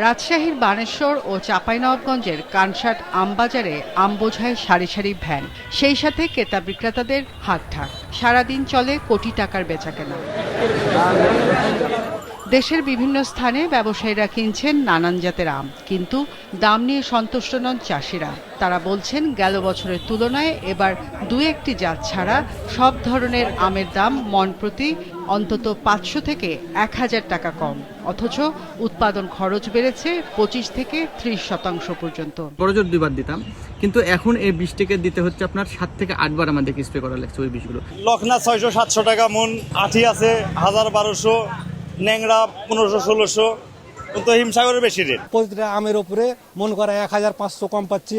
রাজশাহীর বানেশ্বর ও চাঁপাইনবাবগঞ্জের কানসাট আমবাজারে আম বোঝায় সারি সারি ভ্যান, সেই সাথে ক্রেতা বিক্রেতাদের হাঁকঢাক। সারাদিন চলে কোটি টাকার বেচাকেনা। দেশের বিভিন্ন স্থানে ব্যবসায়ীরা কিনছেন নানান জাতের আম, কিন্তু দাম নিয়ে সন্তুষ্ট নন চাষিরা। তারা বলছেন, গেল বছরের তুলনায় এবার দু একটি জাত ছাড়া সব ধরনের আমের দাম মণ প্রতি অন্তত 500 থেকে 1000 টাকা কম, অথচ উৎপাদন খরচ বেড়েছে 25 থেকে 30% পর্যন্ত। বড়জোর 2 বার দিতাম, কিন্তু এখন এই 20 টাকা দিতে হচ্ছে আপনার 7 থেকে 8 বার আমাদেরকে স্প্রে করা লাগছে ওই বিষগুলো। লখনা 600-700 টাকা মন, আঠি আছে 1000-1200, ন্যাংরা 1500-1600, কিন্তু হিমসাগরের বেশি রেট। প্রতিটা আমের উপরে মন করা 1500 কম পাচ্ছি।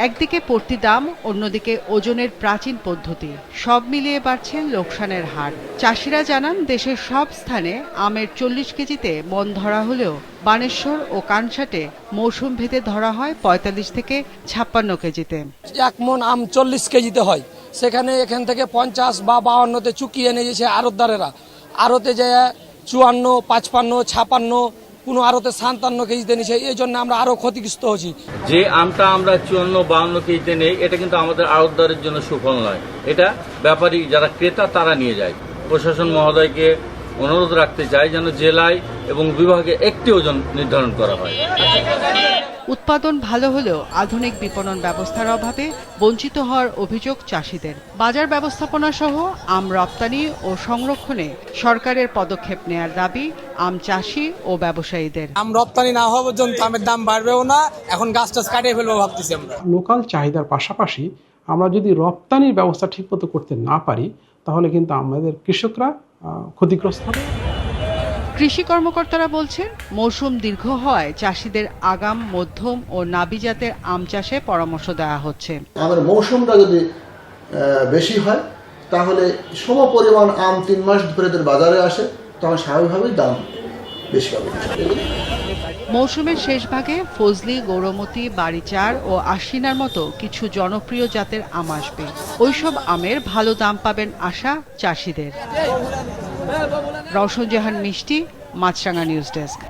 একদিকে পড়তি দাম, অন্যদিকে ওজনের প্রাচীন পদ্ধতি, সব মিলিয়ে বাড়ছে লোকসানের হার। চাষিরা জানান, দেশের সব স্থানে আমের 40 কেজিতে মন ধরা হলেও বানেশ্বর ও কানসাটে মৌসুম ভেদে ধরা হয় 45 থেকে 56 কেজিতে। 1 মন আম 40 কেজিতে হয়, সেখানে এখান থেকে 50 বা 52তে চুকিয়ে নিয়ে যাচ্ছে আড়তদারেরা। আড়তে যায় 54, 55, 56, কোনো আড়তে 57 কেজিতে নিচ্ছে। এই জন্য আমরা আরো ক্ষতিগ্রস্ত হচ্ছি। যে আমটা আমরা 54-52 কেজিতে নেই, এটা কিন্তু আমাদের আড়তদারের জন্য সুফল নয়, এটা ব্যাপারী যারা ক্রেতা তারা নিয়ে যায়। প্রশাসন মহোদয়কে অনুরোধ রাখতে চাই যেন জেলায় এবং বিভাগে একটি ওজন নির্ধারণ করা হয়। উৎপাদন ভালো হলেও আধুনিক বিপণন ব্যবস্থার অভাবে বঞ্চিত হওয়ার অভিযোগ চাষিদের। বাজার ব্যবস্থাপনা সহ আম রপ্তানি ও সংরক্ষণে সরকারের পদক্ষেপ নেয়ার দাবি আম চাষি ও ব্যবসায়ীদের। আম রপ্তানি না হওয়া পর্যন্ত আমের দাম বাড়বেও না, এখন গাছ টাছ কাটিয়ে ফেলবো ভাবতেছি আমরা। লোকাল চাহিদার পাশাপাশি আমরা যদি রপ্তানির ব্যবস্থা ঠিকমতো করতে না পারি, তাহলে কিন্তু আমাদের কৃষকরা ক্ষতিগ্রস্ত হবে। কৃষি কর্মকর্তারা বলছেন, মৌসুম দীর্ঘ হওয়ায় চাষিদের আগাম, মধ্যম ও নাবি জাতের আম চাষে পরামর্শ দেওয়া হচ্ছে। আমাদের মৌসুমটা যদি বেশি হয়, তাহলে সম পরিমাণ আম 3 মাস ধরে বাজারে আসে, তখন স্বাভাবিকভাবেই দাম বেশি পাবে। মৌসুমের শেষ ভাগে ফজলি, গৌরমতি, বাড়িচার ও আশ্বিনার মতো কিছু জনপ্রিয় জাতের আম আসবে। ওইসব আমের ভালো দাম পাবেন আশা চাষিদের। রওশন জাহান মিষ্টি, মাছরাঙা নিউজ ডেস্ক।